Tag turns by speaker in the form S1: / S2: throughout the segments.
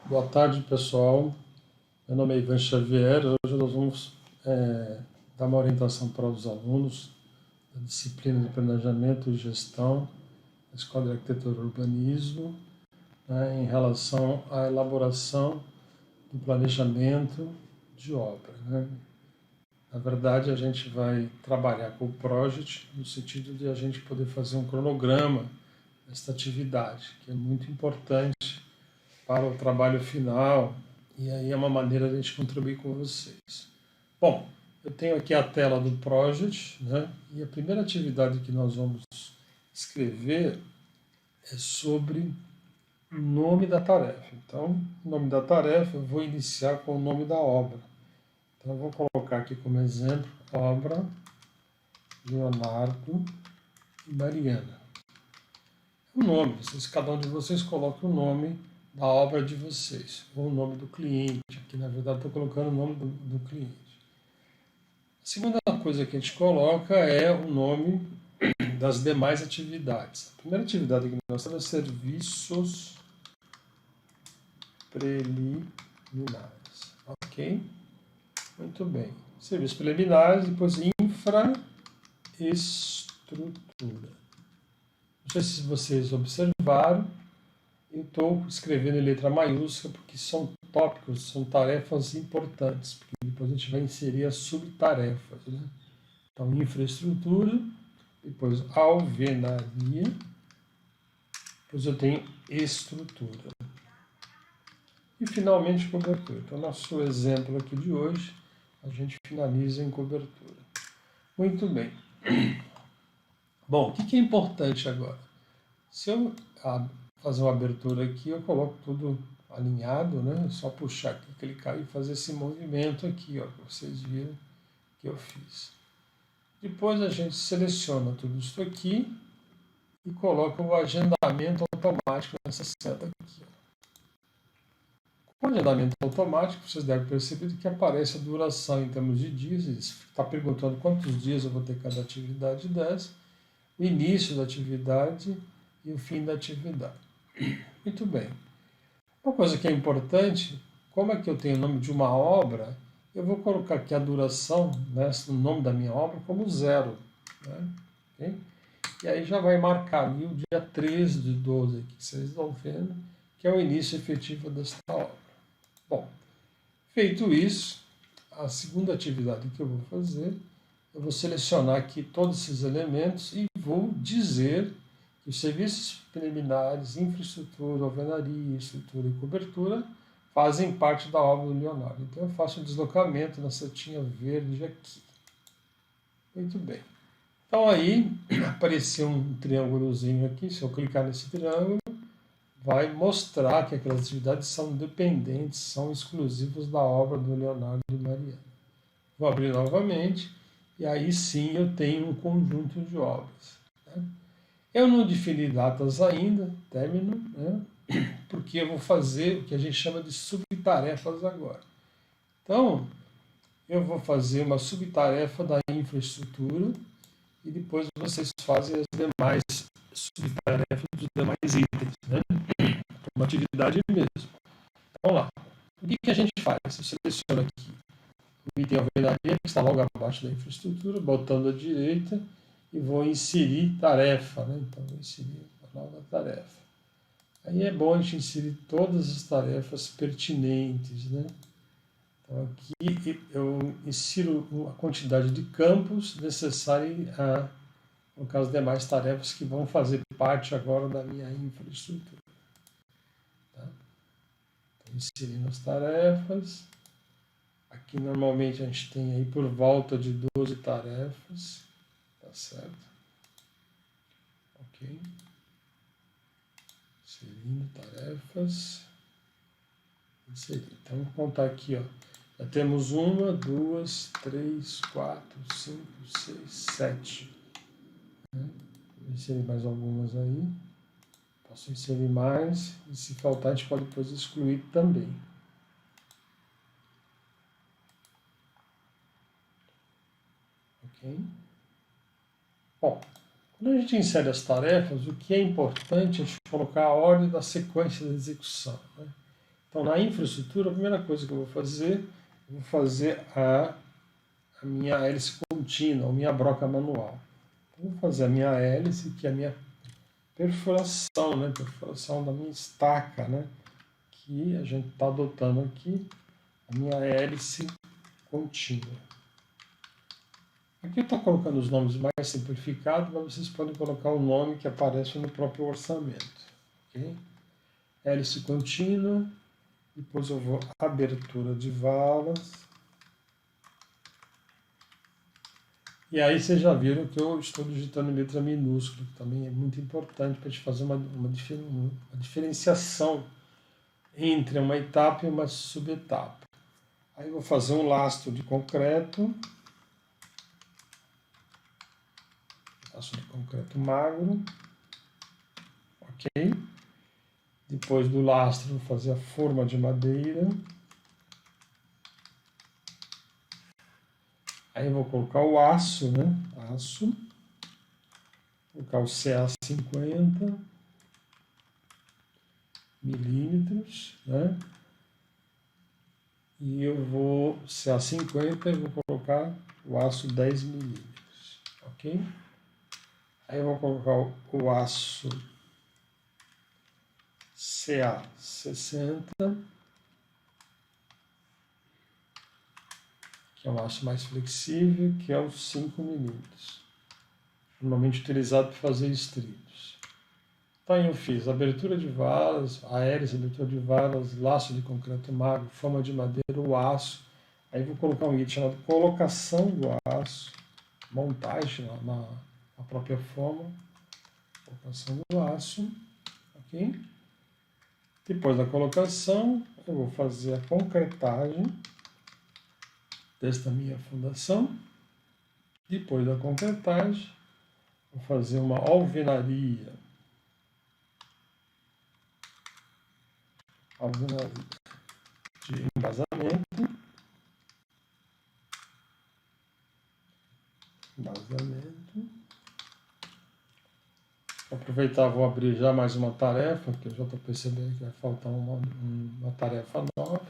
S1: Boa tarde, pessoal. Meu nome é Ivan Xavier. Hoje nós vamos dar uma orientação para os alunos da disciplina de Planejamento e Gestão da Escola de Arquitetura e Urbanismo, né, em relação à elaboração do planejamento de obra, né? Na verdade, a gente vai trabalhar com o Project no sentido de a gente poder fazer um cronograma desta atividade, que é muito importante para o trabalho final, e aí é uma maneira de a gente contribuir com vocês. Bom, eu tenho aqui a tela do Project, né? E a primeira atividade que nós vamos escrever é sobre o nome da tarefa. Então, o nome da tarefa eu vou iniciar com o nome da obra. Então, eu vou colocar aqui como exemplo, obra Leonardo e Mariana. O nome, cada um de vocês coloca o nome da obra de vocês, ou o nome do cliente. Aqui, na verdade, estou colocando o nome do cliente. A segunda coisa que a gente coloca é o nome das demais atividades. A primeira atividade que nós temos é serviços preliminares. Ok? Muito bem. Serviços preliminares, depois infraestrutura. Não sei se vocês observaram, eu estou escrevendo em letra maiúscula porque são tópicos, são tarefas importantes, porque depois a gente vai inserir as subtarefas, né? Então, infraestrutura, depois alvenaria, depois eu tenho estrutura. E finalmente cobertura. Então, nosso exemplo aqui de hoje, a gente finaliza em cobertura. Muito bem. Bom, o que é importante agora? Se eu fazer uma abertura aqui, eu coloco tudo alinhado, né? É só puxar aqui, clicar e fazer esse movimento aqui, ó, que vocês viram que eu fiz. Depois a gente seleciona tudo isso aqui e coloca o agendamento automático nessa seta aqui. Ó. Com o agendamento automático, vocês devem perceber que aparece a duração em termos de dias. Está perguntando quantos dias eu vou ter cada atividade dessa, o início da atividade e o fim da atividade. Muito bem. Uma coisa que é importante, como é que eu tenho o nome de uma obra, eu vou colocar aqui a duração, né, o nome da minha obra, como 0. Né? Okay? E aí já vai marcar ali o dia 13 de 12, aqui, que vocês estão vendo, que é o início efetivo desta obra. Bom, feito isso, a segunda atividade que eu vou fazer, eu vou selecionar aqui todos esses elementos e vou dizer que os serviços preliminares, infraestrutura, alvenaria, estrutura e cobertura fazem parte da obra do Leonardo. Então eu faço um deslocamento na setinha verde aqui. Muito bem. Então aí apareceu um triângulozinho aqui, se eu clicar nesse triângulo, vai mostrar que aquelas atividades são independentes, são exclusivas da obra do Leonardo e Mariana. Vou abrir novamente e aí sim eu tenho um conjunto de obras. Né? Eu não defini datas ainda, término, né? Porque eu vou fazer o que a gente chama de subtarefas agora. Então, eu vou fazer uma subtarefa da infraestrutura e depois vocês fazem as demais subtarefas dos demais itens, né? Uma atividade mesmo. Vamos lá. O que a gente faz? Eu seleciono aqui o item alvenaria, que está logo abaixo da infraestrutura, botando à direita, e vou inserir tarefa, né? Então, vou inserir uma nova tarefa. Aí é bom a gente inserir todas as tarefas pertinentes, né? Então, aqui eu insiro a quantidade de campos necessária a colocar as demais tarefas que vão fazer parte agora da minha infraestrutura. Tá? Então, inserindo as tarefas. Aqui normalmente a gente tem aí por volta de 12 tarefas. Tá certo? Ok. Inserindo tarefas. Inserir. Então, vou contar aqui, ó. Já temos 1, 2, 3, 4, 5, 6, 7. Vou inserir mais algumas aí. Posso inserir mais. E se faltar, a gente pode depois excluir também. Ok? Bom, quando a gente insere as tarefas, o que é importante é a gente colocar a ordem da sequência da execução. Né? Então, na infraestrutura, a primeira coisa que eu vou fazer a minha hélice contínua, a minha broca manual. Então, vou fazer a minha hélice, que é a minha perfuração, né? Perfuração da minha estaca, né? Que a gente está adotando aqui, a minha hélice contínua. Aqui eu estou colocando os nomes mais simplificados, mas vocês podem colocar o nome que aparece no próprio orçamento. Okay? Hélice contínua, depois eu vou abertura de valas. E aí vocês já viram que eu estou digitando em letra minúscula, que também é muito importante para a gente fazer uma diferenciação entre uma etapa e uma subetapa. Aí eu vou fazer um lastro de concreto. Lastro de concreto magro. Ok? Depois do lastro, vou fazer a forma de madeira. Aí eu vou colocar o aço, né? Aço. Vou colocar o CA 50 milímetros, né? E eu vou, CA 50, eu vou colocar o aço 10 milímetros, ok? Aí eu vou colocar o aço CA 60, que é um aço mais flexível, que é o 5 milímetros, normalmente utilizado para fazer estribos. Então eu fiz abertura de valas, a hélice, abertura de valas, laço de concreto magro, forma de madeira, o aço. Aí vou colocar um item chamado colocação do aço, montagem na própria forma, colocação do aço, ok? Depois da colocação, eu vou fazer a concretagem desta minha fundação. Depois da concretagem, vou fazer uma alvenaria. Alvenaria de embasamento. Vou aproveitar, vou abrir já mais uma tarefa, que eu já estou percebendo que vai faltar uma tarefa nova.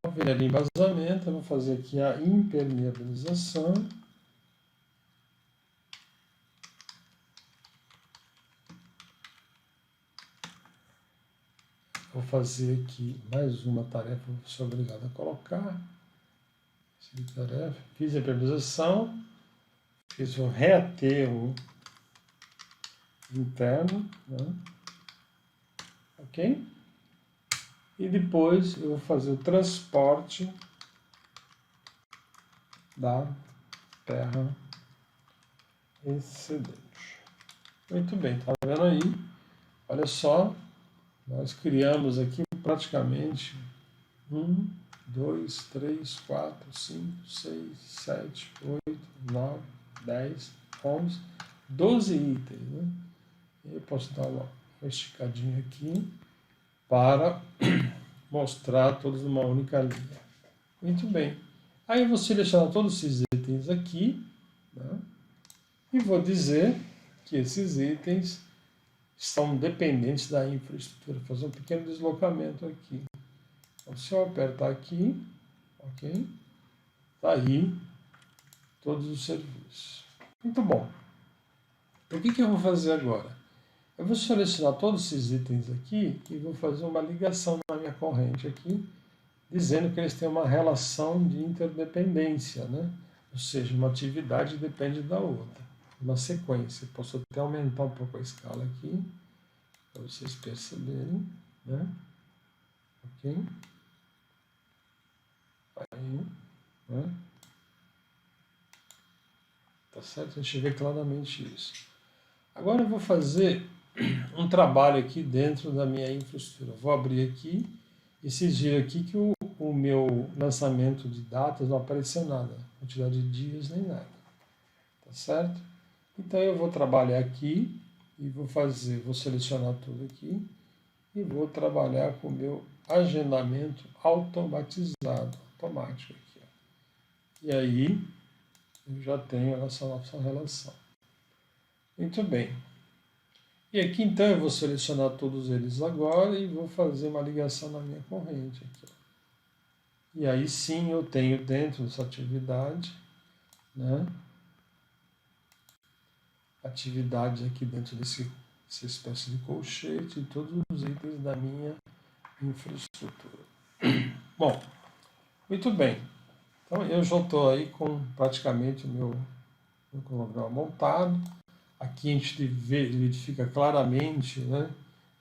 S1: Alvenaria de embasamento, eu vou fazer aqui a impermeabilização. Vou fazer aqui mais uma tarefa que eu sou obrigado a colocar. Fiz a impermeabilização, fiz o reaterro interno, né? Ok? E depois eu vou fazer o transporte da terra excedente. Muito bem, tá vendo aí? Olha só, nós criamos aqui praticamente 1, 2, 3, 4, 5, 6, 7, 8, 9, 10, 11, 12 itens, né? E eu posso dar uma esticadinha aqui para mostrar todos numa única linha. Muito bem. Aí eu vou selecionar todos esses itens aqui, né? E vou dizer que esses itens são dependentes da infraestrutura. Vou fazer um pequeno deslocamento aqui. Então, se eu apertar aqui, ok? Está aí todos os serviços. Muito bom. O que eu vou fazer agora? Eu vou selecionar todos esses itens aqui e vou fazer uma ligação na minha corrente aqui, dizendo que eles têm uma relação de interdependência, né? Ou seja, uma atividade depende da outra. Uma sequência. Posso até aumentar um pouco a escala aqui, para vocês perceberem, né? Ok? Aí, né? Tá certo? A gente vê claramente isso. Agora eu vou fazer um trabalho aqui dentro da minha infraestrutura. Vou abrir aqui e vocês viram aqui que o meu lançamento de datas não apareceu nada, quantidade de dias nem nada. Tá certo? Então eu vou trabalhar aqui e vou selecionar tudo aqui e vou trabalhar com o meu agendamento automatizado, automático aqui. Ó. E aí eu já tenho essa nossa relação. Muito bem. E aqui então eu vou selecionar todos eles agora e vou fazer uma ligação na minha corrente aqui, ó. E aí sim eu tenho dentro dessa atividade, né, atividades aqui dentro dessa espécie de colchete e todos os itens da minha infraestrutura. Bom, muito bem. Então eu já estou aí com praticamente o meu cronograma montado. Aqui a gente verifica claramente, né,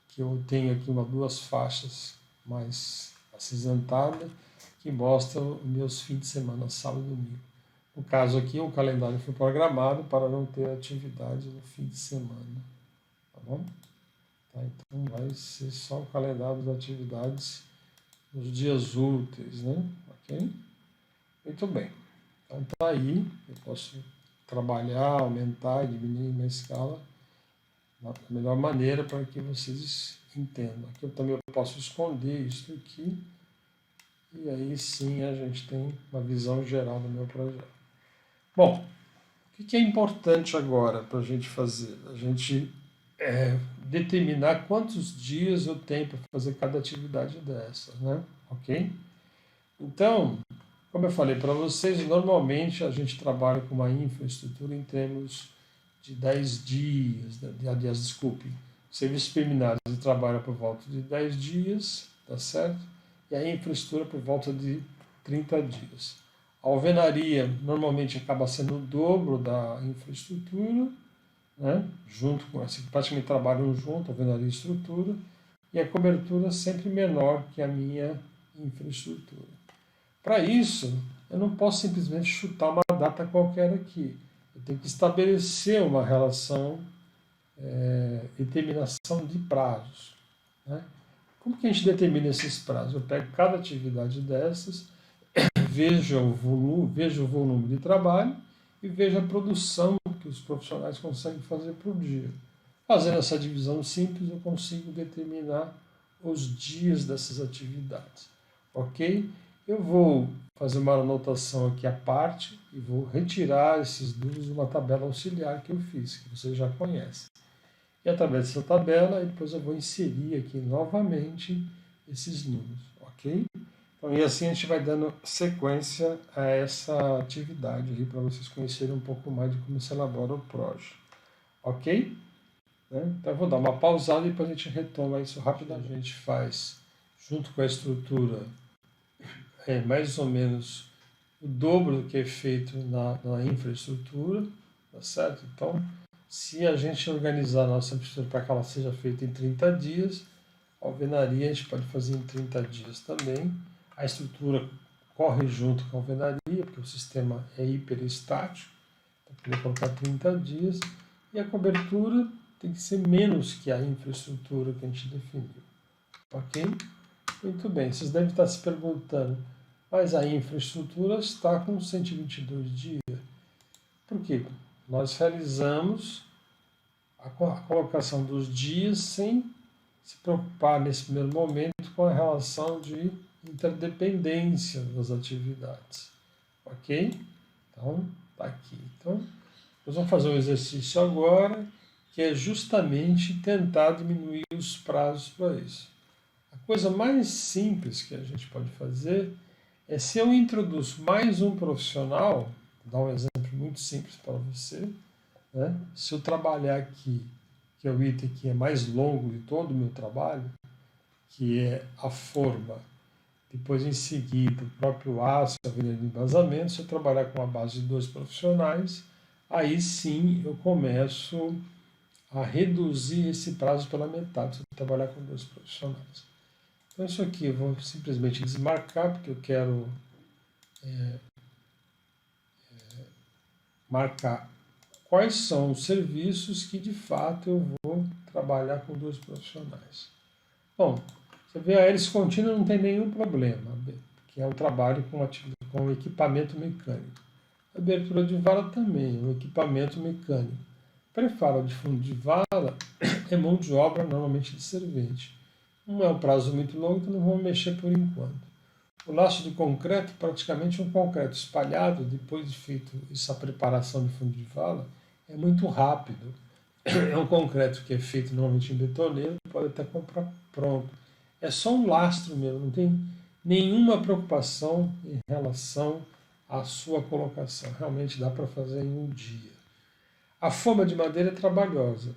S1: que eu tenho aqui duas faixas mais acinzentadas que mostram os meus fins de semana, sábado e domingo. No caso aqui, o calendário foi programado para não ter atividade no fim de semana. Tá bom? Tá, então vai ser só o calendário das atividades nos dias úteis, né? Ok? Muito bem. Então tá aí, eu posso trabalhar, aumentar e diminuir minha escala da melhor maneira para que vocês entendam. Aqui eu também posso esconder isso aqui e aí sim a gente tem uma visão geral do meu projeto. Bom, o que é importante agora para a gente fazer? A gente determinar quantos dias eu tenho para fazer cada atividade dessas, né? Ok? Então, como eu falei para vocês, normalmente a gente trabalha com uma infraestrutura em termos de 10 dias, desculpe, serviços preliminares trabalha por volta de 10 dias, tá certo? E a infraestrutura por volta de 30 dias. A alvenaria normalmente acaba sendo o dobro da infraestrutura, né? Junto com essa, praticamente trabalham junto, alvenaria e estrutura, e a cobertura sempre menor que a minha infraestrutura. Para isso, eu não posso simplesmente chutar uma data qualquer aqui. Eu tenho que estabelecer uma relação, determinação de prazos, né? Como que a gente determina esses prazos? Eu pego cada atividade dessas, vejo o volume de trabalho e vejo a produção que os profissionais conseguem fazer por dia. Fazendo essa divisão simples, eu consigo determinar os dias dessas atividades. Ok? Eu vou fazer uma anotação aqui à parte e vou retirar esses números de uma tabela auxiliar que eu fiz, que vocês já conhecem. E através dessa tabela, depois eu vou inserir aqui novamente esses números, ok? Então, e assim a gente vai dando sequência a essa atividade aí para vocês conhecerem um pouco mais de como se elabora o PROJ, ok? Então eu vou dar uma pausada e depois a gente retoma isso rapidamente. A gente faz, junto com a estrutura, mais ou menos o dobro do que é feito na infraestrutura, tá certo? Então, se a gente organizar a nossa infraestrutura para que ela seja feita em 30 dias, a alvenaria a gente pode fazer em 30 dias também. A estrutura corre junto com a alvenaria, porque o sistema é hiperestático, então poder colocar 30 dias. E a cobertura tem que ser menos que a infraestrutura que a gente definiu. Ok? Muito bem, vocês devem estar se perguntando, mas a infraestrutura está com 122 dias. Por quê? Nós realizamos a colocação dos dias sem se preocupar nesse primeiro momento com a relação de interdependência das atividades. Ok? Então, está aqui. Então, nós vamos fazer um exercício agora, que é justamente tentar diminuir os prazos para isso. A coisa mais simples que a gente pode fazer é, se eu introduzo mais um profissional, vou dar um exemplo muito simples para você, né? Se eu trabalhar aqui, que é o item que é mais longo de todo o meu trabalho, que é a forma, depois em seguida o próprio aço, a avenida de embasamento, se eu trabalhar com a base de 2 profissionais, aí sim eu começo a reduzir esse prazo pela metade, se eu trabalhar com 2 profissionais. Então isso aqui eu vou simplesmente desmarcar, porque eu quero marcar quais são os serviços que de fato eu vou trabalhar com 2 profissionais. Bom, você vê a hélice contínua não tem nenhum problema, que é um trabalho com equipamento mecânico. A abertura de vala também, um equipamento mecânico. Preparo de fundo de vala é mão de obra normalmente de servente. Não é um prazo muito longo, então não vamos mexer por enquanto. O laço de concreto, praticamente um concreto espalhado, depois de feito essa preparação de fundo de vala, é muito rápido. é um concreto que é feito normalmente em betoneiro, pode até comprar pronto. É só um lastro mesmo, não tem nenhuma preocupação em relação à sua colocação. Realmente dá para fazer em um dia. A forma de madeira é trabalhosa.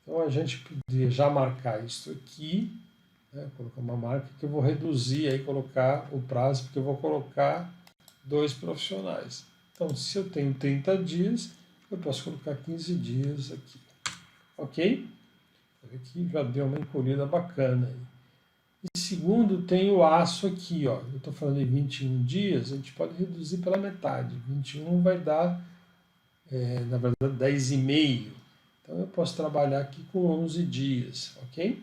S1: Então a gente poderia já marcar isso aqui, né, colocar uma marca que eu vou reduzir aí, colocar o prazo, porque eu vou colocar 2 profissionais. Então, se eu tenho 30 dias, eu posso colocar 15 dias aqui. Ok? Aqui já deu uma encolhida bacana aí. E segundo, tem o aço aqui, ó. Eu estou falando em 21 dias, a gente pode reduzir pela metade. 21 vai dar, na verdade, 10,5. Então eu posso trabalhar aqui com 11 dias, ok?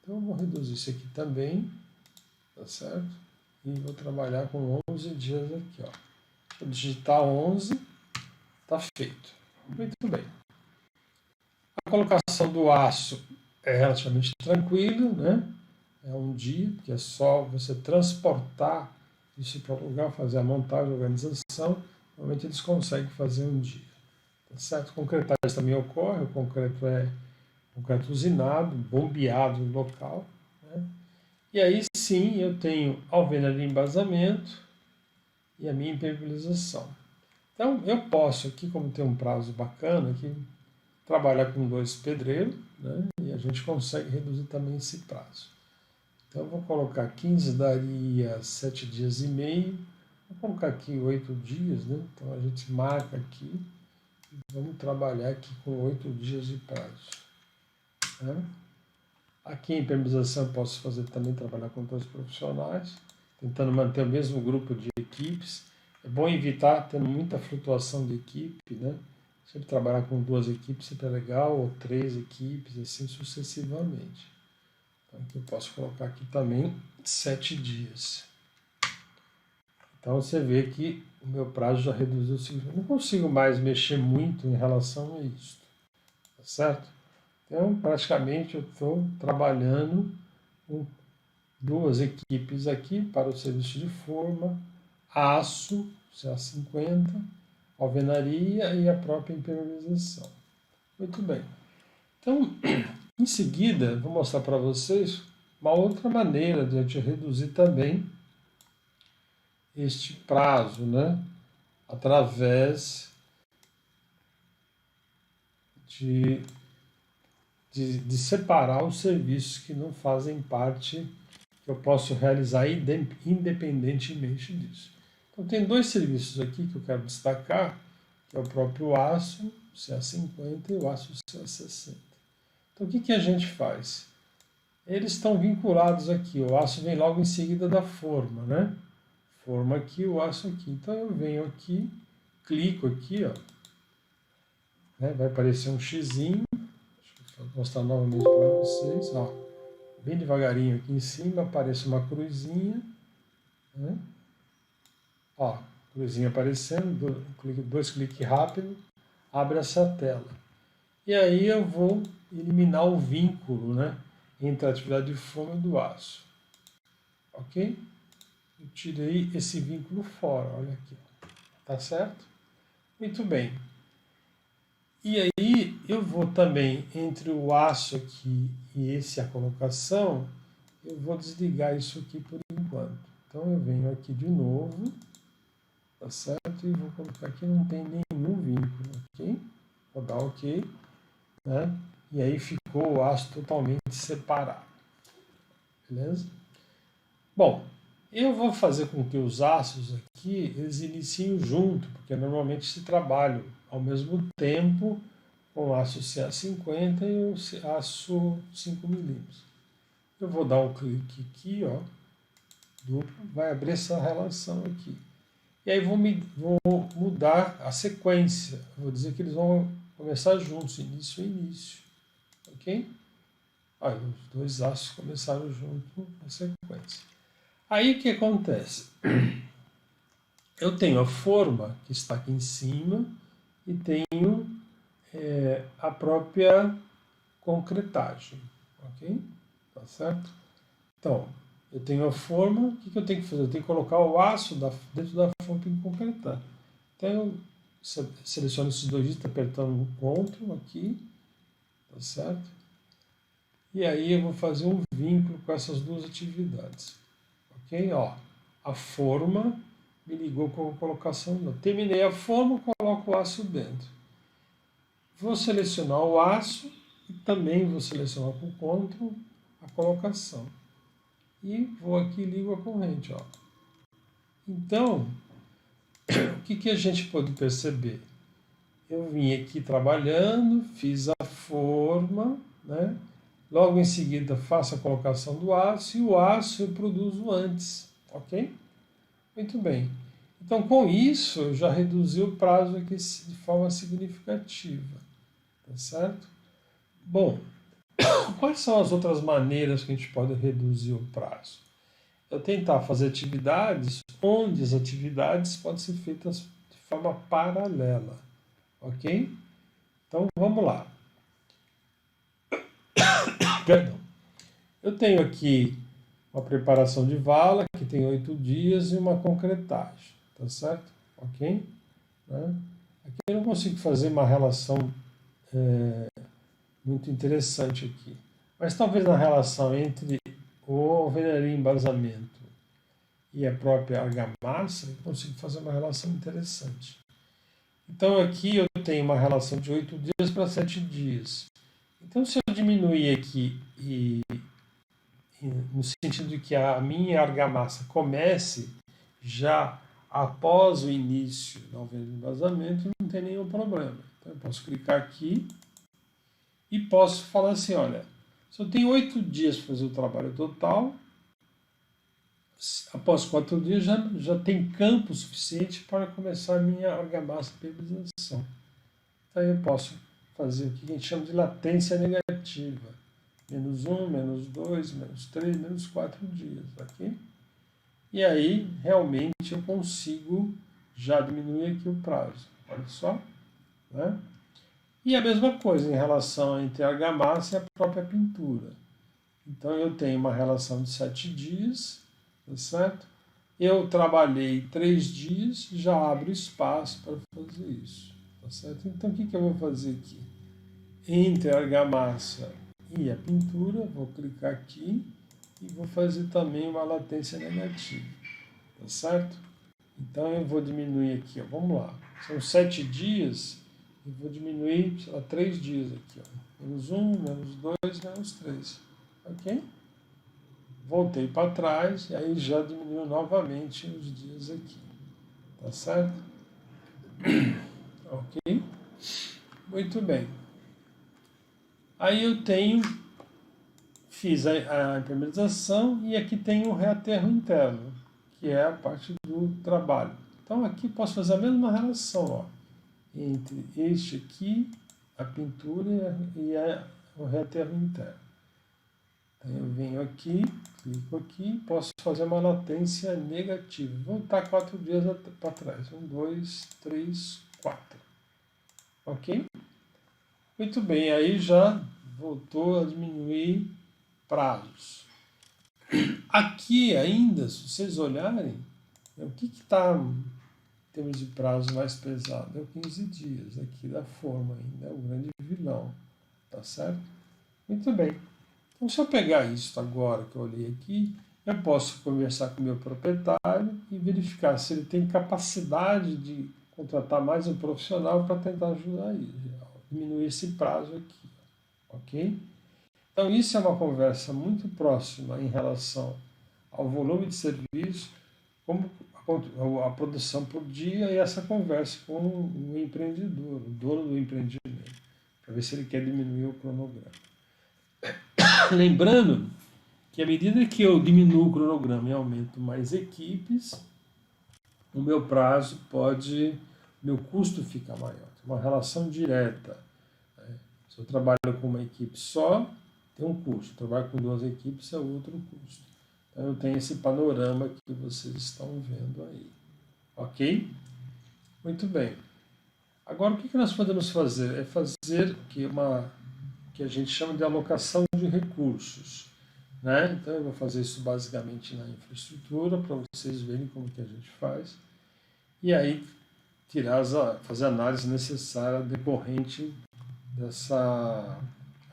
S1: Então eu vou reduzir isso aqui também, tá certo? E vou trabalhar com 11 dias aqui, ó. Vou digitar 11, tá feito. Muito bem. A colocação do aço é relativamente tranquilo, né? É um dia, que é só você transportar isso para o lugar, fazer a montagem, a organização. Normalmente eles conseguem fazer um dia. Tá certo? Concretagem também ocorre, o concreto é concreto usinado, bombeado no local. Né? E aí sim eu tenho alvenaria e embasamento e a minha impermeabilização. Então eu posso aqui, como tem um prazo bacana, aqui, trabalhar com 2 pedreiros, né? E a gente consegue reduzir também esse prazo. Então eu vou colocar 15, daria 7 dias e meio. Vou colocar aqui 8 dias, né? Então a gente marca aqui e vamos trabalhar aqui com 8 dias de prazo. Né? Aqui em impermeabilização eu posso fazer também trabalhar com 2 profissionais, tentando manter o mesmo grupo de equipes. É bom evitar tendo muita flutuação de equipe, né? Sempre trabalhar com 2 equipes sempre é legal, ou 3 equipes, assim sucessivamente. Então aqui eu posso colocar aqui também 7 dias. Então você vê que o meu prazo já reduziu. Eu não consigo mais mexer muito em relação a isso, tá certo? Então praticamente eu estou trabalhando com 2 equipes aqui para o serviço de forma, aço, CA50, alvenaria e a própria impermeabilização. Muito bem. Então, em seguida, vou mostrar para vocês uma outra maneira de a gente reduzir também este prazo, né? Através de separar os serviços que não fazem parte, que eu posso realizar independentemente disso. Então, tem 2 serviços aqui que eu quero destacar, que é o próprio aço CA50 e o aço CA60. Então, o que a gente faz? Eles estão vinculados aqui, o aço vem logo em seguida da forma, né? Forma aqui, o aço aqui. Então, eu venho aqui, clico aqui, ó, né? Vai aparecer um xizinho. Deixa eu mostrar novamente para vocês, ó. Bem devagarinho aqui em cima, aparece uma cruzinha, né? Ó, cruzinha aparecendo, 2 cliques rápidos, abre essa tela. E aí eu vou eliminar o vínculo, né, entre a atividade de forma e do aço. Ok? Eu tirei esse vínculo fora, olha aqui. Tá certo? Muito bem. E aí eu vou também, entre o aço aqui e a colocação, eu vou desligar isso aqui por enquanto. Então eu venho aqui de novo, tá certo? E vou colocar aqui, não tem nenhum vínculo, ok? Vou dar ok, né? E aí ficou o aço totalmente separado, beleza? Bom, eu vou fazer com que os aços aqui, eles iniciem junto, porque normalmente se trabalham ao mesmo tempo com o aço CA50 e o aço 5mm. Eu vou dar um clique aqui, ó, duplo, vai abrir essa relação aqui. E aí vou mudar a sequência, vou dizer que eles vão começar juntos, início e início, ok? Aí os 2 aços começaram junto na sequência. Aí o que acontece? Eu tenho a forma que está aqui em cima e tenho a própria concretagem, ok? Tá certo? Então, eu tenho a forma, o que eu tenho que fazer? Eu tenho que colocar o aço dentro da forma para concretar. Então, eu seleciono esses 2 dígitos apertando o Ctrl aqui, tá certo? E aí eu vou fazer um vínculo com essas duas atividades, ok? Ó, a forma me ligou com a colocação. Terminei a forma, coloco o aço dentro. Vou selecionar o aço e também vou selecionar com CTRL a colocação. E vou aqui e ligo a corrente, ó. Então, o que a gente pode perceber? Eu vim aqui trabalhando, fiz a forma, né? Logo em seguida faço a colocação do aço e o aço eu produzo antes, ok? Muito bem. Então com isso eu já reduzi o prazo aqui de forma significativa, tá certo? Bom, quais são as outras maneiras que a gente pode reduzir o prazo? Eu tentar fazer atividades onde as atividades podem ser feitas de forma paralela, ok? Então vamos lá. Perdão. Eu tenho aqui uma preparação de vala, que tem 8 dias, e uma concretagem, tá certo? Ok? Né? Aqui eu não consigo fazer uma relação muito interessante aqui. Mas talvez na relação entre o alvenaria embasamento e a própria argamassa, eu consigo fazer uma relação interessante. Então aqui eu tenho uma relação de 8 dias para 7 dias. Então se eu diminuir aqui no sentido de que a minha argamassa comece já após o início da alvenaria de embasamento, não tem nenhum problema. Então eu posso clicar aqui e posso falar assim, olha, se eu tenho 8 dias para fazer o trabalho total, após 4 dias já tem campo suficiente para começar a minha argamassa de peberização. Então eu posso fazer o que a gente chama de latência negativa. -1, -2, -3, -4 dias, ok? E aí, realmente, eu consigo já diminuir aqui o prazo. Olha só, né? E a mesma coisa em relação entre a argamassa e a própria pintura. Então, eu tenho uma relação de 7 dias, tá certo? Eu trabalhei 3 dias, já abro espaço para fazer isso, tá certo? Então, o que eu vou fazer aqui? Entre a argamassa e a pintura, vou clicar aqui e vou fazer também uma latência negativa, tá certo? Então eu vou diminuir aqui, ó, vamos lá, são 7 dias, eu vou diminuir, sei lá, 3 dias aqui, ó, -1, -2, -3, ok? Voltei para trás e aí já diminuiu novamente os dias aqui, tá certo? Ok? Muito bem. Aí eu fiz a implementação e aqui tem o reaterro interno, que é a parte do trabalho. Então aqui posso fazer a mesma relação, ó, entre este aqui, a pintura e o reaterro interno. Então eu venho aqui, clico aqui, posso fazer uma latência negativa. Vou voltar 4 dias para trás. 1, 2, 3, 4. Ok? Muito bem, aí já voltou a diminuir prazos. Aqui ainda, se vocês olharem, o que está em termos de prazo mais pesado? É o 15 dias, aqui da forma ainda, é o grande vilão, tá certo? Muito bem. Então se eu pegar isso agora que eu olhei aqui, eu posso conversar com o meu proprietário e verificar se ele tem capacidade de contratar mais um profissional para tentar ajudar ele, diminuir esse prazo aqui, ok? Então, isso é uma conversa muito próxima em relação ao volume de serviço, como a produção por dia e essa conversa com o empreendedor, o dono do empreendimento, para ver se ele quer diminuir o cronograma. Lembrando que à medida que eu diminuo o cronograma e aumento mais equipes, o meu prazo meu custo fica maior. Uma relação direta. Se eu trabalho com uma equipe só, tem um custo. Trabalho com 2 equipes, é outro custo. Então eu tenho esse panorama que vocês estão vendo aí. Ok? Muito bem. Agora o que nós podemos fazer? É fazer que a gente chama de alocação de recursos. Né? Então eu vou fazer isso basicamente na infraestrutura, para vocês verem como que a gente faz. E aí fazer a análise necessária decorrente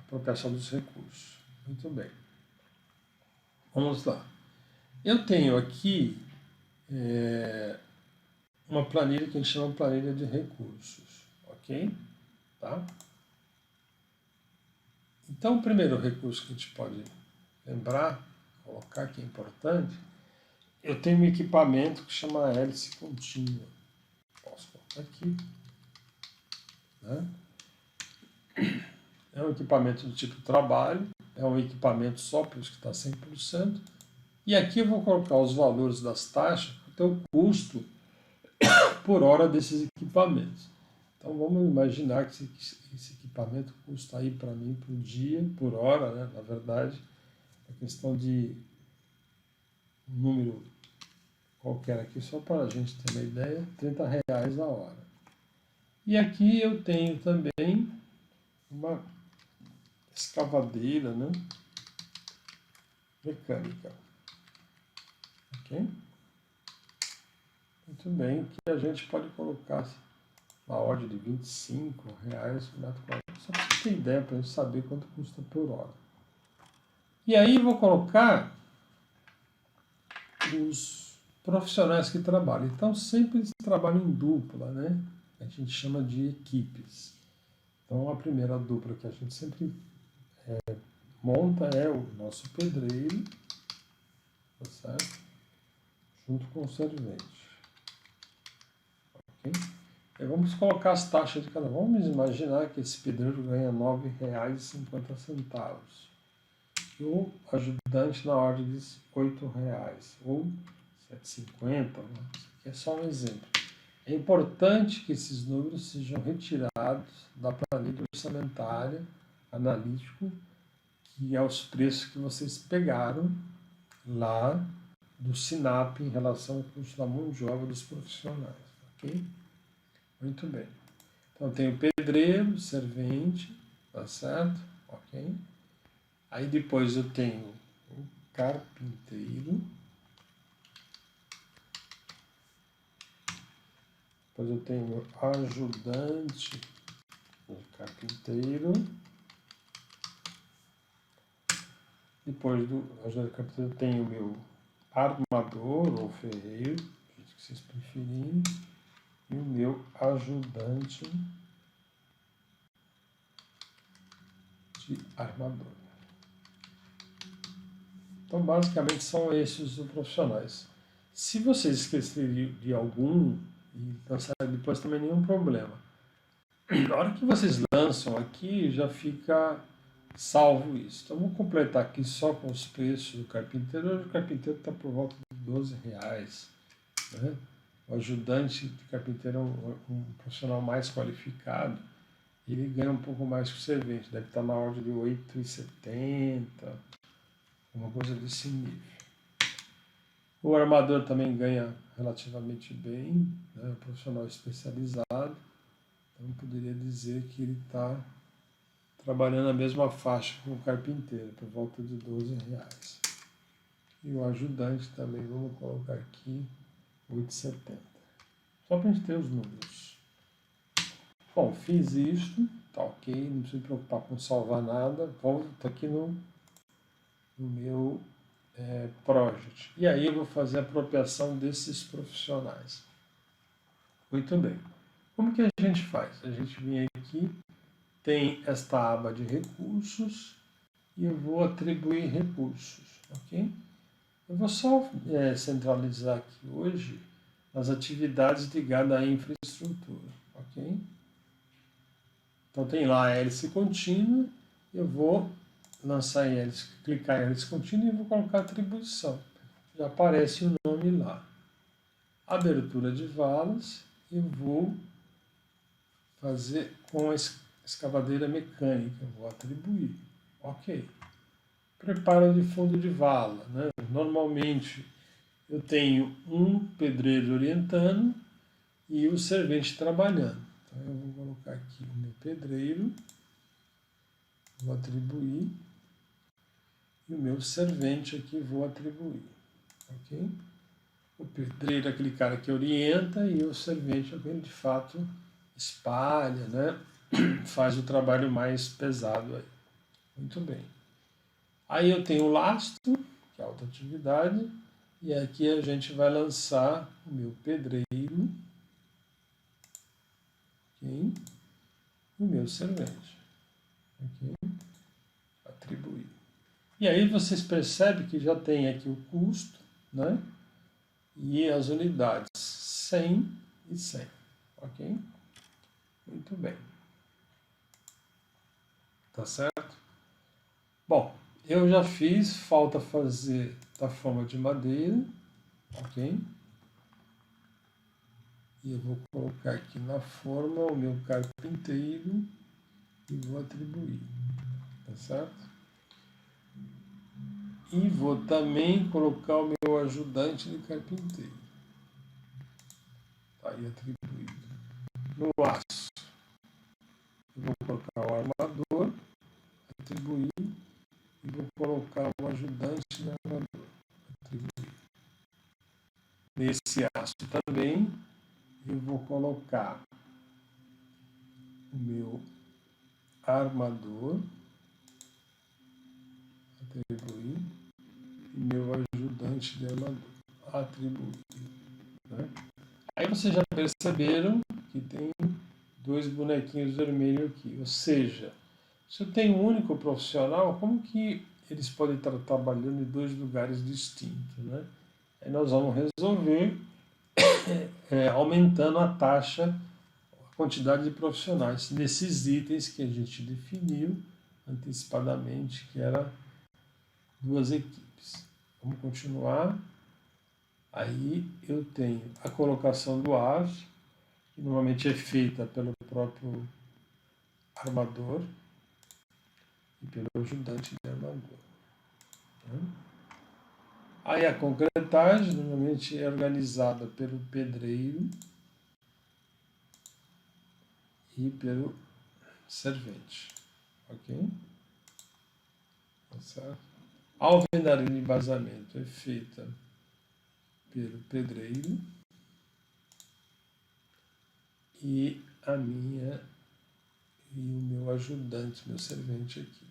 S1: apropriação dos recursos. Muito bem. Vamos lá. Eu tenho aqui uma planilha que a gente chama de planilha de recursos, ok? Tá? Então, o primeiro recurso que a gente pode lembrar, colocar que é importante, eu tenho um equipamento que chama hélice contínua. Posso colocar aqui. Né? É um equipamento do tipo trabalho, é um equipamento só para os que está 100%. E aqui eu vou colocar os valores das taxas, então o custo por hora desses equipamentos. Então vamos imaginar que esse equipamento custa aí para mim por dia, por hora, né? Na verdade, a questão de um número qualquer aqui, só para a gente ter uma ideia, R$ 30 a hora. E aqui eu tenho também uma escavadeira, né? Mecânica. Ok? Muito bem, que a gente pode colocar na ordem de R$ 25 por metro quadrado. Só para você ter ideia, para a gente saber quanto custa por hora. E aí vou colocar os profissionais que trabalham. Então sempre eles trabalham em dupla, né? A gente chama de equipes. Então a primeira dupla que a gente sempre monta é o nosso pedreiro, tá certo? Junto com o servente. Ok? E vamos colocar as taxas de cada um. Vamos imaginar que esse pedreiro ganha R$ 9,50. E o ajudante na ordem de R$ 8,00 ou R$ 7,50. Isso aqui é só um exemplo. É importante que esses números sejam retirados da planilha orçamentária, analítico, que é os preços que vocês pegaram lá do SINAP em relação ao custo da mão de obra dos profissionais. Ok? Muito bem. Então, tem o pedreiro, servente, tá certo? Ok? Aí depois eu tenho o carpinteiro. Depois eu tenho o ajudante do carpinteiro. Depois do ajudante do carpinteiro eu tenho o meu armador ou ferreiro, do jeito que vocês preferirem. E o meu ajudante de armador. Então, basicamente, são esses os profissionais. Se vocês esquecerem de algum e lançarem depois, também nenhum problema. Na hora que vocês lançam aqui, já fica salvo isso. Então, vou completar aqui só com os preços do carpinteiro. Hoje o carpinteiro está por volta de R$ 12. Né? O ajudante de carpinteiro é um profissional mais qualificado. Ele ganha um pouco mais que o servente. Deve estar na ordem de R$ 8,70. Uma coisa desse nível. O armador também ganha relativamente bem, né? Um profissional especializado. Então, poderia dizer que ele está trabalhando na mesma faixa que o carpinteiro, por volta de R$ 12. E o ajudante também, vamos colocar aqui, R$ 8,70. Só para a gente ter os números. Bom, fiz isto, tá ok, não preciso me preocupar com salvar nada. Volto aqui no meu project. E aí eu vou fazer a apropriação desses profissionais. Muito bem. Como que a gente faz? A gente vem aqui, tem esta aba de recursos e eu vou atribuir recursos, ok? Eu vou só centralizar aqui hoje as atividades ligadas à infraestrutura, ok? Então tem lá a hélice contínua, eu vou lançar em hélice, clicar em hélice contínua e vou colocar atribuição. Já aparece o nome lá. Abertura de valas, eu vou fazer com a escavadeira mecânica, eu vou atribuir. Ok. Preparo de fundo de vala, né? Normalmente eu tenho um pedreiro orientando e o servente trabalhando. Então eu vou colocar aqui o meu pedreiro, vou atribuir, e o meu servente aqui vou atribuir. Ok? O pedreiro é aquele cara que orienta e o servente é aquele que de fato espalha, né? Faz o trabalho mais pesado aí. Muito bem. Aí eu tenho o lastro, que é a alta atividade, e aqui a gente vai lançar o meu pedreiro, ok? E o meu servente, ok? Atribuir. E aí vocês percebem que já tem aqui o custo, né? E as unidades 100 e 100, ok? Muito bem. Tá certo? Bom, eu já fiz, falta fazer da forma de madeira, ok? E eu vou colocar aqui na forma o meu carpinteiro e vou atribuir, tá certo? E vou também colocar o meu ajudante de carpinteiro. Tá aí atribuído. No aço, eu vou colocar o armador, atribuir, e vou colocar o ajudante de armador, atribuir. Nesse aço também, eu vou colocar o meu armador, atribuir, e meu ajudante de armador, atribuir. Né? Aí vocês já perceberam que tem dois bonequinhos vermelhos aqui. Ou seja, se eu tenho um único profissional, como que eles podem estar trabalhando em dois lugares distintos? Né? Aí nós vamos resolver aumentando a taxa, a quantidade de profissionais nesses itens que a gente definiu antecipadamente, que era duas equipes. Vamos continuar. Aí eu tenho a colocação do aço, que normalmente é feita pelo próprio armador e pelo ajudante de armador. Né? Aí a concretagem normalmente é organizada pelo pedreiro e pelo servente. Ok? Tá certo? A alvenaria de embasamento é feita pelo pedreiro e a minha e o meu ajudante, meu servente aqui.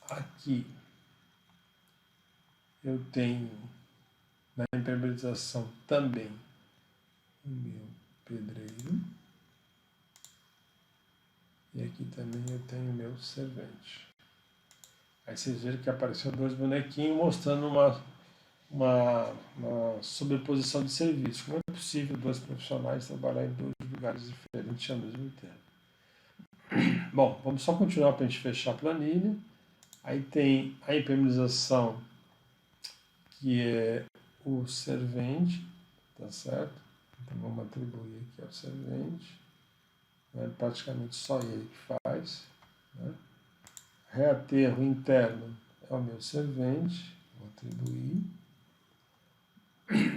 S1: Aqui eu tenho na impermeabilização também o meu pedreiro e aqui também eu tenho o meu servente. Aí vocês viram que apareceu dois bonequinhos mostrando uma sobreposição de serviços. Como é possível dois profissionais trabalhar em dois lugares diferentes ao mesmo tempo? Bom, vamos só continuar para a gente fechar a planilha. Aí tem a impermeabilização, que é o servente, tá certo? Então vamos atribuir aqui ao servente. É praticamente só ele que faz. Né? Reaterro interno é o meu servente, vou atribuir.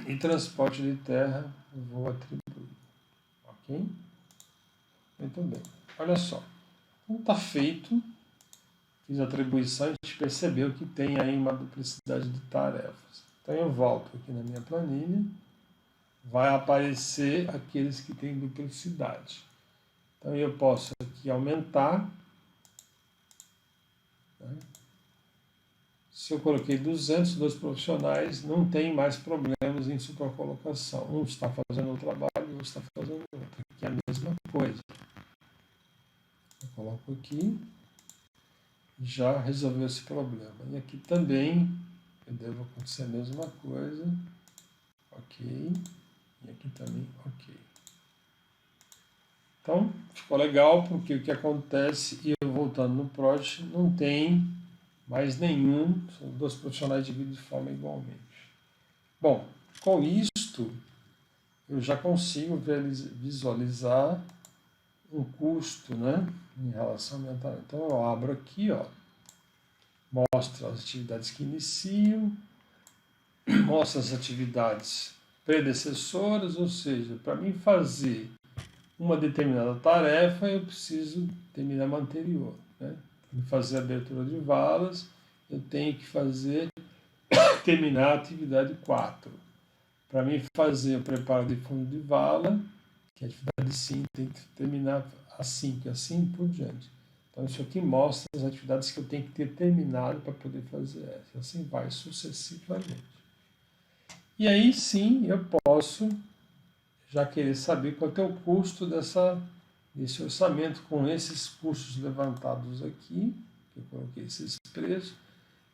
S1: E transporte de terra, eu vou atribuir. Ok? Muito bem. Olha só. Como está feito, fiz a atribuição, a gente percebeu que tem aí uma duplicidade de tarefas. Então eu volto aqui na minha planilha, vai aparecer aqueles que têm duplicidade. Então eu posso aqui aumentar. Né? Se eu coloquei 202 profissionais, não tem mais problemas em supercolocação. Um está fazendo o trabalho, o outro está fazendo o outro. Aqui é a mesma coisa. Eu coloco aqui, já resolveu esse problema. E aqui também eu devo acontecer a mesma coisa. Ok. E aqui também, ok. Então, ficou legal, porque o que acontece, e eu voltando no Project, não tem mais nenhum, são dois profissionais divididos de forma igualmente. Bom, com isto, eu já consigo visualizar um custo, né, em relação ao meu talento. Então, eu abro aqui, ó, mostra as atividades que iniciam, mostra as atividades predecessoras, ou seja, para mim fazer uma determinada tarefa, eu preciso terminar uma anterior. Né? Para fazer a abertura de valas, eu tenho que terminar a atividade 4. Para mim fazer o preparo de fundo de vala, que é a atividade 5, tem que terminar a 5, assim por diante. Então isso aqui mostra as atividades que eu tenho que ter terminado para poder fazer essa. Assim vai sucessivamente. E aí sim eu posso já querer saber qual é o custo desse orçamento com esses custos levantados aqui, que eu coloquei esses preços,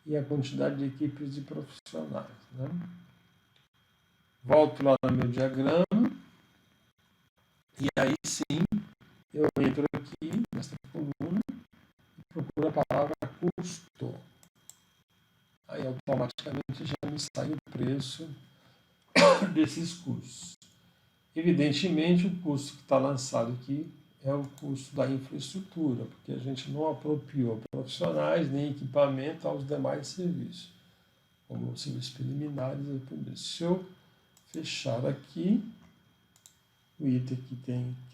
S1: e a quantidade de equipes de profissionais. Né? Volto lá no meu diagrama, e aí sim eu entro aqui nessa coluna e procuro a palavra custo. Aí automaticamente já me sai o preço desses custos. Evidentemente, o custo que está lançado aqui é o custo da infraestrutura, porque a gente não apropriou profissionais nem equipamento aos demais serviços, como os serviços preliminares e primeiros. Se eu fechar aqui, o item que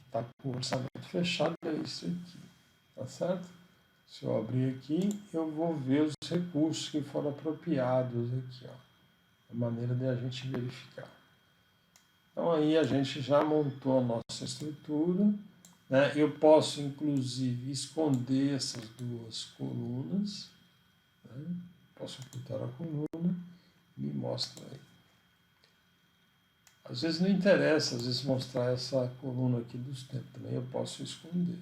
S1: está com o orçamento fechado é isso aqui, tá certo? Se eu abrir aqui, eu vou ver os recursos que foram apropriados aqui, ó, a maneira de a gente verificar. Então aí a gente já montou a nossa estrutura, né? Eu posso inclusive esconder essas duas colunas, né? Posso ocultar a coluna e me mostra aí. Às vezes não interessa, às vezes mostrar essa coluna aqui dos tempos, também eu posso esconder,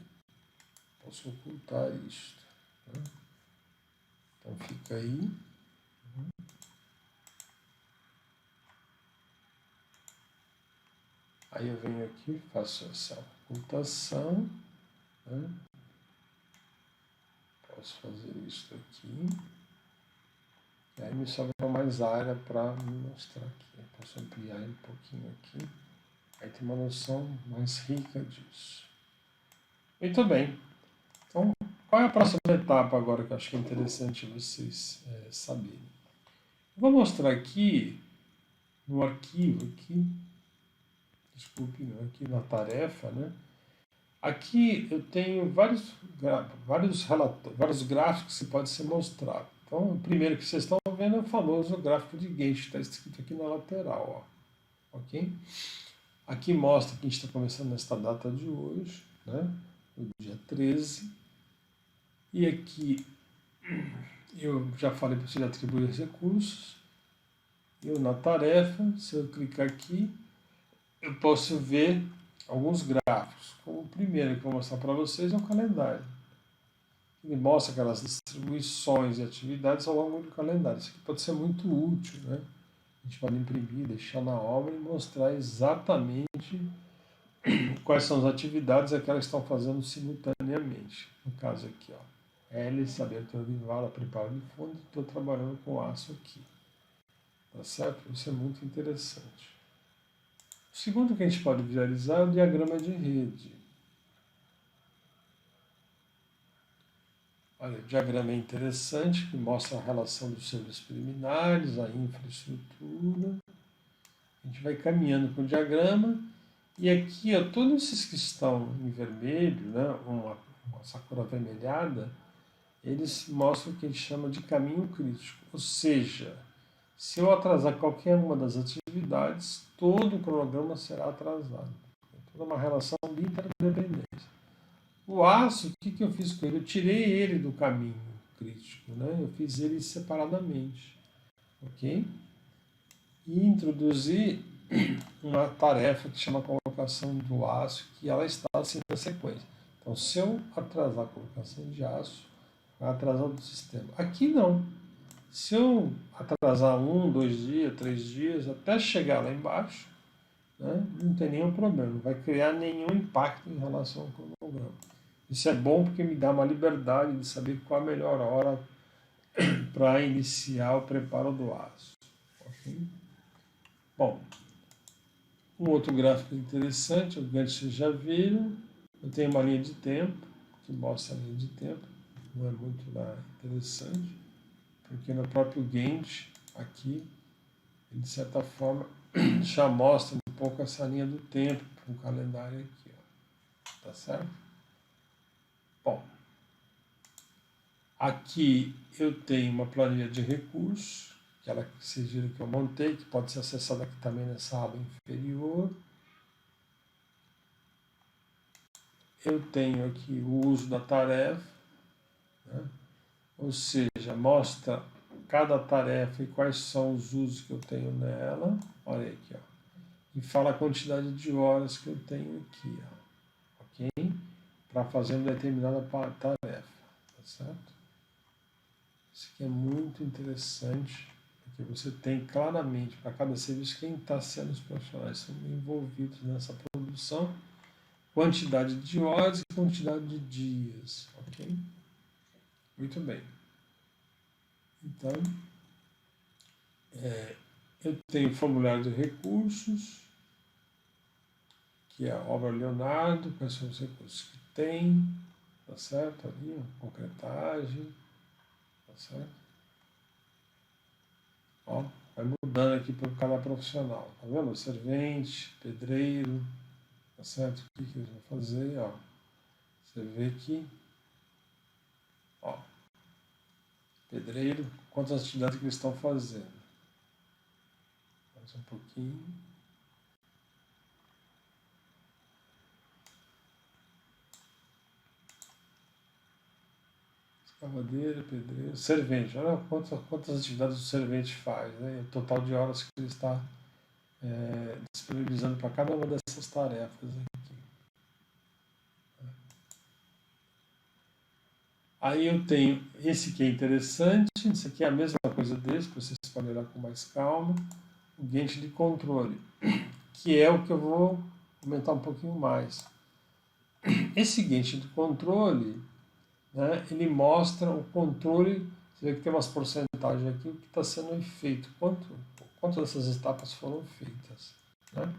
S1: posso ocultar isto. Né? Então fica aí. Aí eu venho aqui, faço essa ocultação, né? Posso fazer isso aqui, e aí me sobra mais área para me mostrar aqui. Eu posso ampliar um pouquinho aqui, aí tem uma noção mais rica disso. Muito bem. Então, qual é a próxima etapa agora que eu acho que é interessante vocês saberem? Eu vou mostrar aqui, no arquivo, aqui, desculpe, aqui na tarefa, né? Aqui eu tenho vários gráficos que podem ser mostrados. Então, o primeiro que vocês estão vendo é o famoso gráfico de Gantt, está escrito aqui na lateral. Ó. Ok? Aqui mostra que a gente está começando nesta data de hoje, né? No dia 13. E aqui eu já falei para vocês atribuir os recursos. Eu na tarefa, se eu clicar aqui, eu posso ver alguns gráficos. Como o primeiro que eu vou mostrar para vocês é o calendário. Ele mostra aquelas distribuições e atividades ao longo do calendário. Isso aqui pode ser muito útil, né? A gente pode imprimir, deixar na obra e mostrar exatamente quais são as atividades que elas estão fazendo simultaneamente. No caso aqui, ó, hélice, abertura de vala, preparo de fundo, estou trabalhando com aço aqui. Tá certo? Isso é muito interessante. O segundo que a gente pode visualizar é o diagrama de rede. Olha, o diagrama é interessante, que mostra a relação dos serviços preliminares, a infraestrutura. A gente vai caminhando com o diagrama, e aqui, ó, todos esses que estão em vermelho, né, essa cor avermelhada, eles mostram o que a gente chama de caminho crítico. Ou seja, se eu atrasar qualquer uma das atividades, todo o cronograma será atrasado. É toda uma relação de interdependência. O aço, o que eu fiz com ele? Eu tirei ele do caminho crítico, né? Eu fiz ele separadamente, ok? E introduzi uma tarefa que chama colocação do aço, que ela está assim na sequência. Então, se eu atrasar a colocação de aço, vai atrasar o sistema. Aqui não. Se eu atrasar 1, 2 dias, 3 dias, até chegar lá embaixo, né, não tem nenhum problema, não vai criar nenhum impacto em relação ao cronograma. Isso é bom porque me dá uma liberdade de saber qual a melhor hora para iniciar o preparo do aço. Okay? Bom, um outro gráfico interessante, o Gantt vocês já viram, eu tenho uma linha de tempo, que mostra a linha de tempo, não é muito interessante, porque no próprio Gantt, aqui, ele, de certa forma, já mostra um pouco essa linha do tempo para o calendário aqui, ó. Tá certo? Bom, aqui eu tenho uma planilha de recursos, que vocês viram que eu montei, que pode ser acessada aqui também nessa aba inferior. Eu tenho aqui o uso da tarefa, né? Ou seja, mostra cada tarefa e quais são os usos que eu tenho nela. Olha aí aqui, ó. E fala a quantidade de horas que eu tenho aqui, ó, ok? Para fazer uma determinada tarefa, tá certo? Isso aqui é muito interessante, porque você tem claramente para cada serviço quem está sendo os profissionais são envolvidos nessa produção, quantidade de horas e quantidade de dias, ok? Muito bem. Então, eu tenho o formulário de recursos, que é a obra Leonardo, quais são os recursos que tem, tá certo? Ali, ó, concretagem, tá certo? Ó, vai mudando aqui para cada profissional, tá vendo? Servente, pedreiro, tá certo? O que eles vão fazer, ó. Você vê que, ó, pedreiro, quantas atividades que eles estão fazendo. Mais um pouquinho. Escavadeira, pedreiro, servente. Olha quantas atividades o servente faz, né? O total de horas que ele está disponibilizando para cada uma dessas tarefas aqui. Aí eu tenho esse que é interessante, isso aqui é a mesma coisa desse, para vocês podem olhar com mais calma, o Gantt de controle, que é o que eu vou comentar um pouquinho mais. Esse Gantt de controle, né, ele mostra o controle, você vê que tem umas porcentagens aqui, o que está sendo feito, quantas dessas etapas foram feitas, né?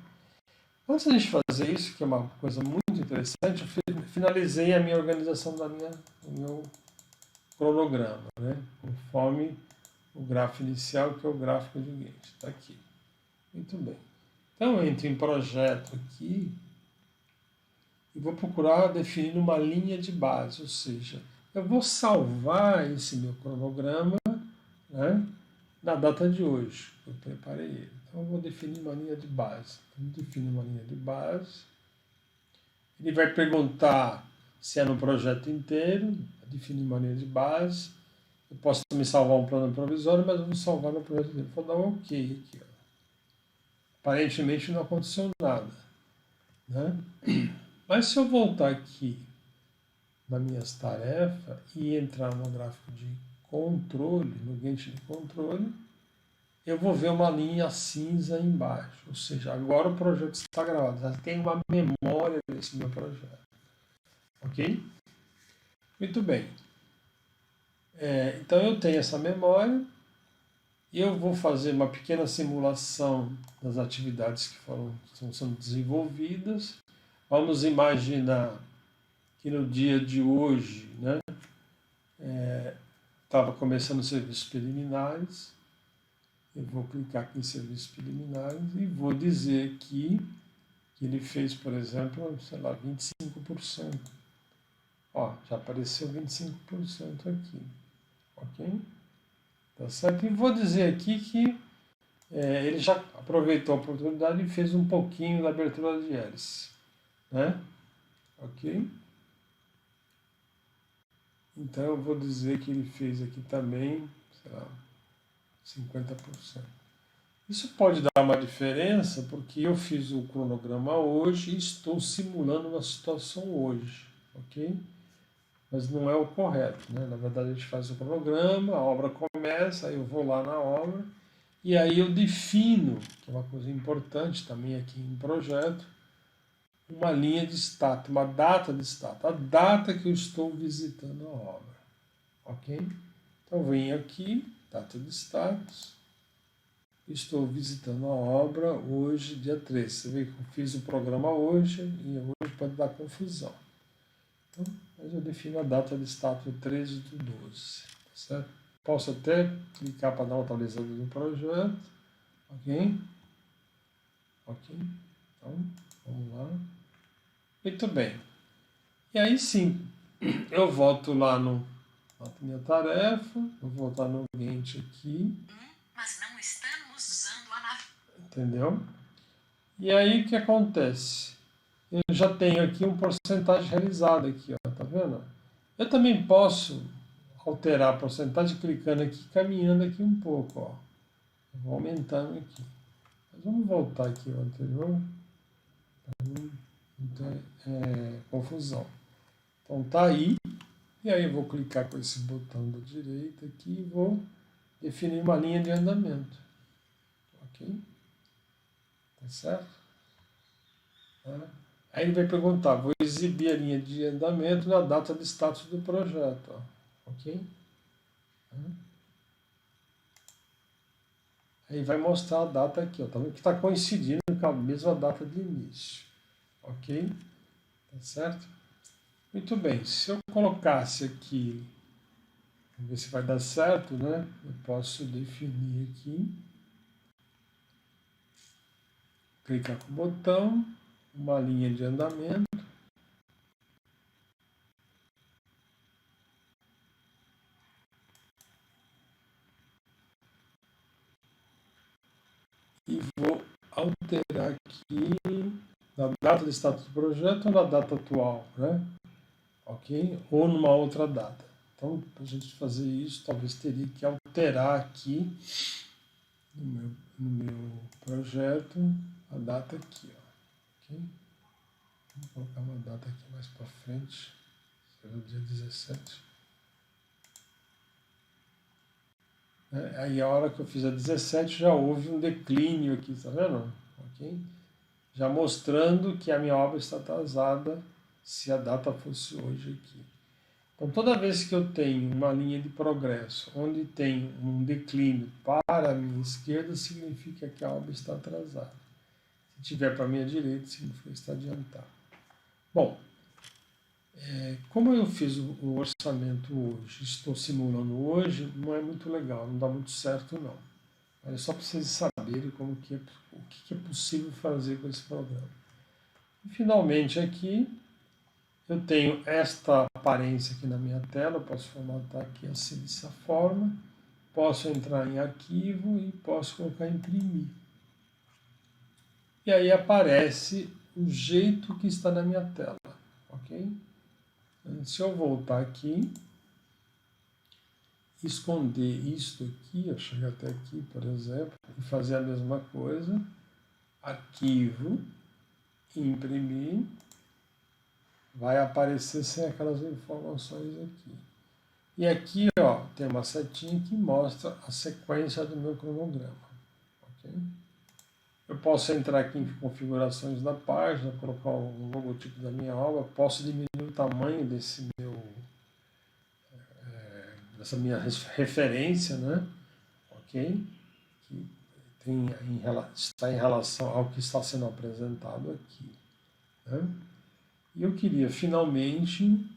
S1: Antes de a gente fazer isso, que é uma coisa muito interessante, eu finalizei a minha organização do meu cronograma, né? Conforme o gráfico inicial, que é o gráfico de Gantt. Está aqui. Muito bem. Então eu entro em projeto aqui e vou procurar definir uma linha de base, ou seja, eu vou salvar esse meu cronograma, né, na data de hoje. Eu preparei ele. Então eu vou definir uma linha de base. Então, eu defino uma linha de base. Ele vai perguntar se é no projeto inteiro, definir uma linha de base. Eu posso me salvar um plano provisório, mas eu vou salvar no projeto inteiro. Vou dar um OK aqui. Ó. Aparentemente não aconteceu nada, né? Mas se eu voltar aqui nas minhas tarefas e entrar no gráfico de controle, no Gantt de controle, eu vou ver uma linha cinza embaixo. Ou seja, agora o projeto está gravado. Já tem uma memória desse meu projeto. Ok? Muito bem. Então eu tenho essa memória e eu vou fazer uma pequena simulação das atividades que estão sendo desenvolvidas. Vamos imaginar que no dia de hoje, né, estava começando os serviços preliminares. Eu vou clicar aqui em serviços preliminares e vou dizer aqui que ele fez, por exemplo, sei lá, 25%. Ó, já apareceu 25% aqui. Ok? Tá certo? E vou dizer aqui que ele já aproveitou a oportunidade e fez um pouquinho da abertura de hélice. Né? Ok? Então eu vou dizer que ele fez aqui também, sei lá, 50%. Isso pode dar uma diferença porque eu fiz o cronograma hoje e estou simulando uma situação hoje, ok? Mas não é o correto, né? Na verdade a gente faz o cronograma, a obra começa, aí eu vou lá na obra e aí eu defino, que é uma coisa importante também aqui em projeto, uma linha de status, uma data de status, a data que eu estou visitando a obra, ok? Então eu venho aqui, data de status, estou visitando a obra hoje, dia 13. Você vê que eu fiz o programa hoje e hoje pode dar confusão. Então, mas eu defino a data de status 13/12. Tá certo? Posso até clicar para dar uma atualizada no projeto. Ok? Ok? Então, vamos lá. Muito bem. E aí sim, eu volto lá na minha tarefa, vou voltar no Gantt aqui. Mas não estamos usando a nave. Entendeu? E aí o que acontece? Eu já tenho aqui uma porcentagem realizada aqui, ó, tá vendo? Eu também posso alterar a porcentagem clicando aqui, caminhando aqui um pouco, ó. Eu vou aumentando aqui. Mas vamos voltar aqui ao anterior, para não ter confusão. Então tá aí, e aí eu vou clicar com esse botão da direita aqui e vou definir uma linha de andamento. Ok? Tá certo? Tá? Aí ele vai perguntar, vou exibir a linha de andamento na data de status do projeto. Ó. Ok? Aí vai mostrar a data aqui, ó. Tá vendo que está coincidindo com a mesma data de início. Ok? Tá certo? Muito bem. Se eu colocasse aqui, vamos ver se vai dar certo, né? Eu posso definir aqui. Clicar com o botão, uma linha de andamento. E vou alterar aqui na data de status do projeto ou na data atual, né? Ok? Ou numa outra data. Então, para a gente fazer isso, talvez teria que alterar aqui no meu projeto a data aqui, ó. Ok? Vou colocar uma data aqui mais para frente, seja o dia 17. Aí a hora que eu fiz a 17 já houve um declínio aqui, tá vendo? Ok? Já mostrando que a minha obra está atrasada se a data fosse hoje aqui. Então toda vez que eu tenho uma linha de progresso onde tem um declínio para a minha esquerda, significa que a obra está atrasada. Se tiver para a minha direita, significa que está adiantada. Bom, como eu fiz o orçamento hoje, estou simulando hoje, não é muito legal, não dá muito certo não. Mas é só para vocês saberem o que é possível fazer com esse programa. E finalmente aqui, eu tenho esta aparência aqui na minha tela, eu posso formatar aqui assim dessa forma, posso entrar em arquivo e posso colocar em imprimir. E aí aparece o jeito que está na minha tela, ok? Se eu voltar aqui, esconder isto aqui, eu chego até aqui, por exemplo, e fazer a mesma coisa, arquivo, imprimir, vai aparecer sem aquelas informações aqui. E aqui, ó, tem uma setinha que mostra a sequência do meu cronograma. Okay? Eu posso entrar aqui em configurações da página, colocar o logotipo da minha obra, posso diminuir o tamanho dessa minha referência, né? Ok? Que está em relação ao que está sendo apresentado aqui. Né? E eu queria finalmente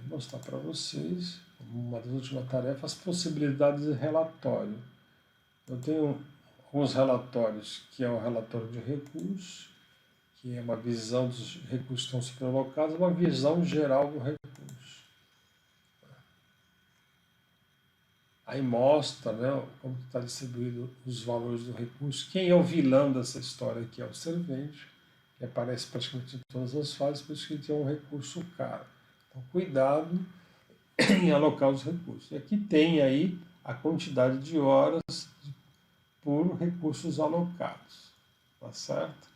S1: mostrar para vocês, como uma das últimas tarefas, as possibilidades de relatório. Eu tenho alguns relatórios, que é o relatório de recursos, que é uma visão dos recursos que estão superalocados, uma visão geral do recurso. Aí mostra, né, como está distribuído os valores do recurso. Quem é o vilão dessa história aqui é o servente, que aparece praticamente em todas as fases, por isso que ele tem um recurso caro. Então, cuidado em alocar os recursos. E aqui tem aí a quantidade de horas por recursos alocados, tá certo?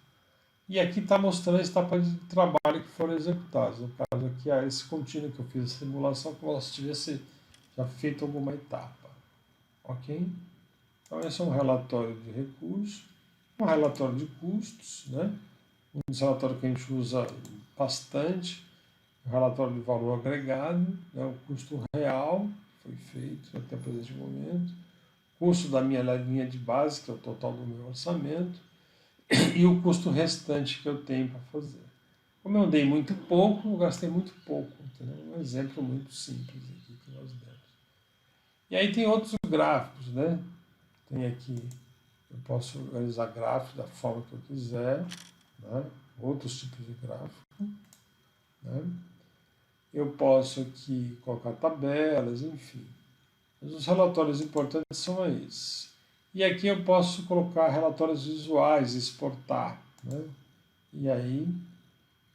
S1: E aqui está mostrando as etapas de trabalho que foram executadas. No caso aqui, esse contínuo que eu fiz a simulação, como se tivesse já feito alguma etapa. Ok? Então, esse é um relatório de recursos, um relatório de custos, né? Um dos relatórios que a gente usa bastante, o relatório de valor agregado, né? O custo real que foi feito até o presente momento, custo da minha linha de base, que é o total do meu orçamento, e o custo restante que eu tenho para fazer. Como eu dei muito pouco, eu gastei muito pouco. Entendeu? Um exemplo muito simples aqui que nós demos. E aí tem outros gráficos, né? Tem aqui, eu posso organizar gráficos da forma que eu quiser, né? Outros tipos de gráfico, né? Eu posso aqui colocar tabelas, enfim. Mas os relatórios importantes são esses. E aqui eu posso colocar relatórios visuais, exportar, né? E aí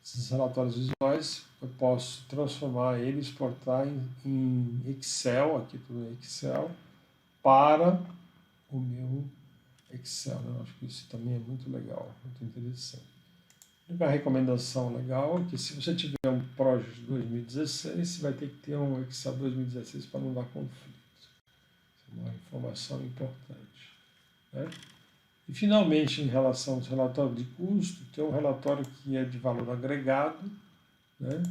S1: Esses relatórios visuais eu posso transformar eles, exportar em Excel, aqui tudo é Excel, para o meu Excel. Né? Eu acho que isso também é muito legal, muito interessante. A única recomendação legal é que se você tiver um Project 2016, você vai ter que ter um Excel 2016 para não dar conflito. Isso é uma informação importante. Né? E, finalmente, em relação aos relatórios de custo, tem um relatório que é de valor agregado, né?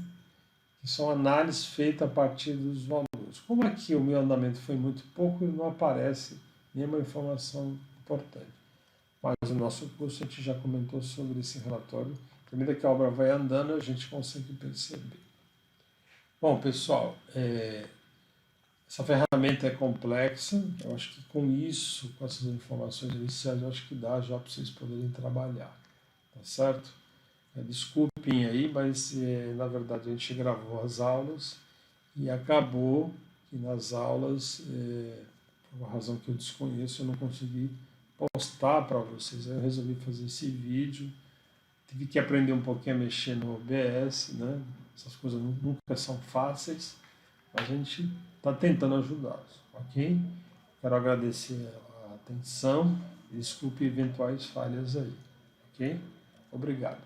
S1: Que são análises feitas a partir dos valores. Como aqui o meu andamento foi muito pouco, não aparece nenhuma informação importante. Mas no nosso curso a gente já comentou sobre esse relatório. À medida que a obra vai andando, a gente consegue perceber. Bom, pessoal, essa ferramenta é complexa. Eu acho que com isso, com essas informações iniciais, eu acho que dá já para vocês poderem trabalhar. Tá certo? Desculpem aí, mas na verdade a gente gravou as aulas e acabou que nas aulas, por uma razão que eu desconheço, eu não consegui postar para vocês. Aí eu resolvi fazer esse vídeo. Tive que aprender um pouquinho a mexer no OBS, né? Essas coisas nunca são fáceis, mas a gente está tentando ajudá-los, ok? Quero agradecer a atenção e desculpe eventuais falhas aí, ok? Obrigado.